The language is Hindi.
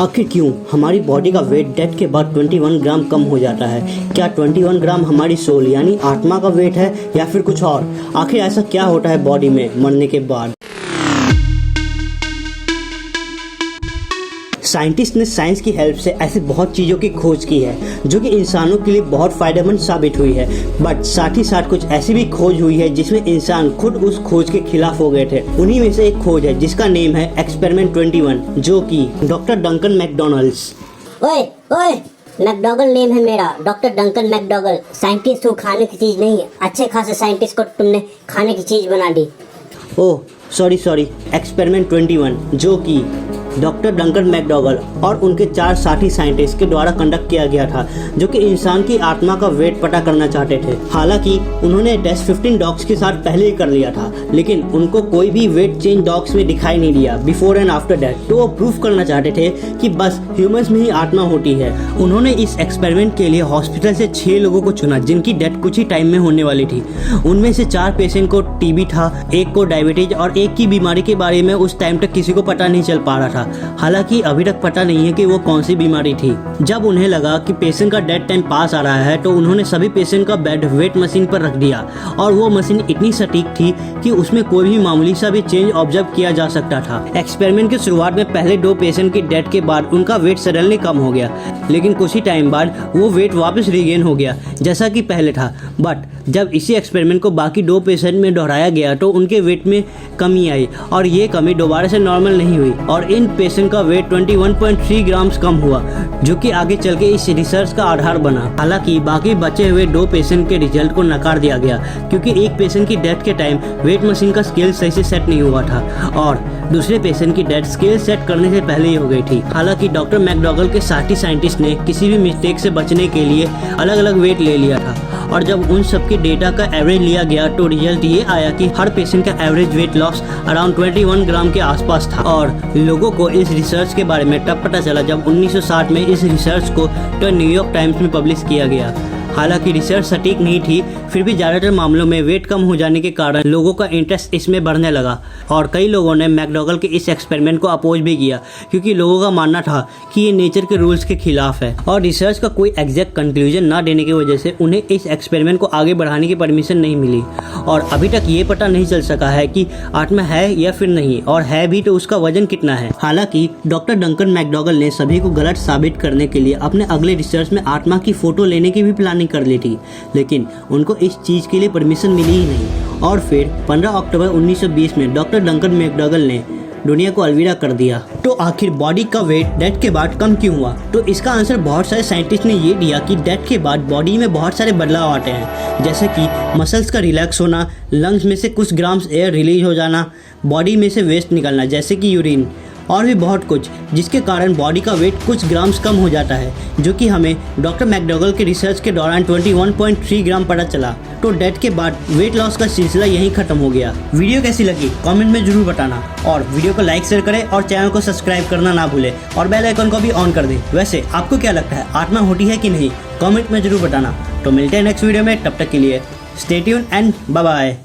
आखिर क्यों हमारी बॉडी का वेट डेथ के बाद 21 ग्राम कम हो जाता है? क्या 21 ग्राम हमारी सोल यानी आत्मा का वेट है या फिर कुछ और? आखिर ऐसा क्या होता है बॉडी में मरने के बाद? साइंटिस्ट ने साइंस की हेल्प से ऐसी बहुत चीज़ों की खोज की है जो कि इंसानों के लिए बहुत फायदेमंद साबित हुई है, बट साथ ही साथ कुछ ऐसी भी खोज हुई है जिसमें इंसान खुद उस खोज के खिलाफ हो गए थे। उन्हीं में से एक खोज है जिसका नेम है एक्सपेरिमेंट 21, जो कि डॉक्टर डंकन मैकडोनाल्ड्स। ओए ओए, मैकडॉगल नेम है मेरा, डॉक्टर डंकन मैकडॉगल। साइंटिस्ट हूँ, खाने की चीज़ नहीं है। अच्छे खासे साइंटिस्ट को तुमने खाने की चीज़ बना दी। ओह सॉरी, एक्सपेरिमेंट 21 जो कि डॉक्टर डंकन मैकडॉगल और उनके 4 साथी साइंटिस्ट के द्वारा कंडक्ट किया गया था, जो कि इंसान की आत्मा का वेट पता करना चाहते थे। हालांकि उन्होंने टेस्ट 15 डॉग्स के साथ पहले ही कर लिया था, लेकिन उनको कोई भी वेट चेंज डॉग्स में दिखाई नहीं दिया बिफोर एंड आफ्टर दैट। तो वो प्रूफ करना चाहते थे कि बस ह्यूमंस में ही आत्मा होती है। उन्होंने इस एक्सपेरिमेंट के लिए हॉस्पिटल से 6 लोगों को चुना जिनकी डेथ कुछ ही टाइम में होने वाली थी। उनमें से 4 पेशेंट को टीबी था, एक को डायबिटीज और एक की बीमारी के बारे में उस टाइम तक किसी को पता नहीं चल पा रहा था। हालांकि अभी तक पता नहीं है कि वो कौन सी बीमारी थी। जब उन्हें लगा कि पेशेंट का डेथ टाइम पास आ रहा है तो उन्होंने सभी पेशेंट का बेड वेट मशीन पर रख दिया और वो मशीन इतनी सटीक थी कि उसमें कोई भी मामूली सा भी चेंज ऑब्जर्व किया जा सकता था। एक्सपेरिमेंट की शुरुआत में पहले 2 पेशेंट की डेथ के बाद उनका वेट सडनली कम हो गया, लेकिन कुछ ही टाइम बाद वो वेट वापस रिगेन हो गया जैसा कि पहले था। बट जब इसी एक्सपेरिमेंट को बाकी 2 पेशेंट में दोहराया गया तो उनके वेट में कमी आई और ये कमी दोबारा से नॉर्मल नहीं हुई और इन पेशेंट का वेट 21.3 ग्राम्स कम हुआ, जो कि आगे चल के इस रिसर्च का आधार बना। हालांकि बाकी बचे हुए 2 पेशेंट के रिजल्ट को नकार दिया गया क्योंकि एक पेशेंट की डेथ के टाइम वेट मशीन का स्केल सही से सेट नहीं हुआ था और दूसरे पेशेंट की डेथ स्केल सेट करने से पहले ही हो गई थी। हालांकि डॉक्टर मैकडॉगल के साथी साइंटिस्ट ने किसी भी मिस्टेक से बचने के लिए अलग अलग वेट ले लिया था और जब उन सबके डेटा का एवरेज लिया गया तो रिजल्ट ये आया कि हर पेशेंट का एवरेज वेट लॉस अराउंड 21 ग्राम के आसपास था। और लोगों को इस रिसर्च के बारे में तब पता चला जब 1960 में इस रिसर्च को द न्यूयॉर्क टाइम्स में पब्लिश किया गया। हालांकि रिसर्च सटीक नहीं थी, फिर भी ज़्यादातर मामलों में वेट कम हो जाने के कारण लोगों का इंटरेस्ट इसमें बढ़ने लगा और कई लोगों ने मैकडॉगल के इस एक्सपेरिमेंट को अपोज भी किया क्योंकि लोगों का मानना था कि ये नेचर के रूल्स के खिलाफ है और रिसर्च का कोई एग्जैक्ट कंक्लूजन ना देने की वजह से उन्हें इस एक्सपेरिमेंट को आगे बढ़ाने की परमिशन नहीं मिली और अभी तक ये पता नहीं चल सका है कि आत्मा है या फिर नहीं, और है भी तो उसका वजन कितना है। हालांकि डॉक्टर डंकन मैकडॉगल ने सभी को गलत साबित करने के लिए अपने अगले रिसर्च में आत्मा की फोटो लेने की भी प्लानिंग कर ली थी, लेकिन उनको इस चीज़ के लिए परमिशन मिली ही नहीं और फिर 15 अक्टूबर 1920 में डॉक्टर डंकन मैकडॉगल ने दुनिया को अलविदा कर दिया। तो आखिर बॉडी का वेट डेथ के बाद कम क्यों हुआ? तो इसका आंसर बहुत सारे साइंटिस्ट ने ये दिया कि डेथ के बाद बॉडी में बहुत सारे बदलाव आते हैं, जैसे कि मसल्स का रिलैक्स होना, लंग्स में से कुछ ग्राम्स एयर रिलीज हो जाना, बॉडी में से वेस्ट निकलना जैसे कि यूरिन और भी बहुत कुछ, जिसके कारण बॉडी का वेट कुछ ग्राम्स कम हो जाता है, जो कि हमें डॉक्टर मैकडॉगल के रिसर्च के दौरान 21.3 ग्राम पता चला। तो डेथ के बाद वेट लॉस का सिलसिला यहीं खत्म हो गया। वीडियो कैसी लगी कमेंट में जरूर बताना और वीडियो को लाइक शेयर करें और चैनल को सब्सक्राइब करना ना भूलें और बेल आइकन को भी ऑन कर दें। वैसे आपको क्या लगता है, आत्मा होती है कि नहीं? कमेंट में जरूर बताना। तो मिलते हैं नेक्स्ट वीडियो में, तब तक के लिए stay tuned and bye bye.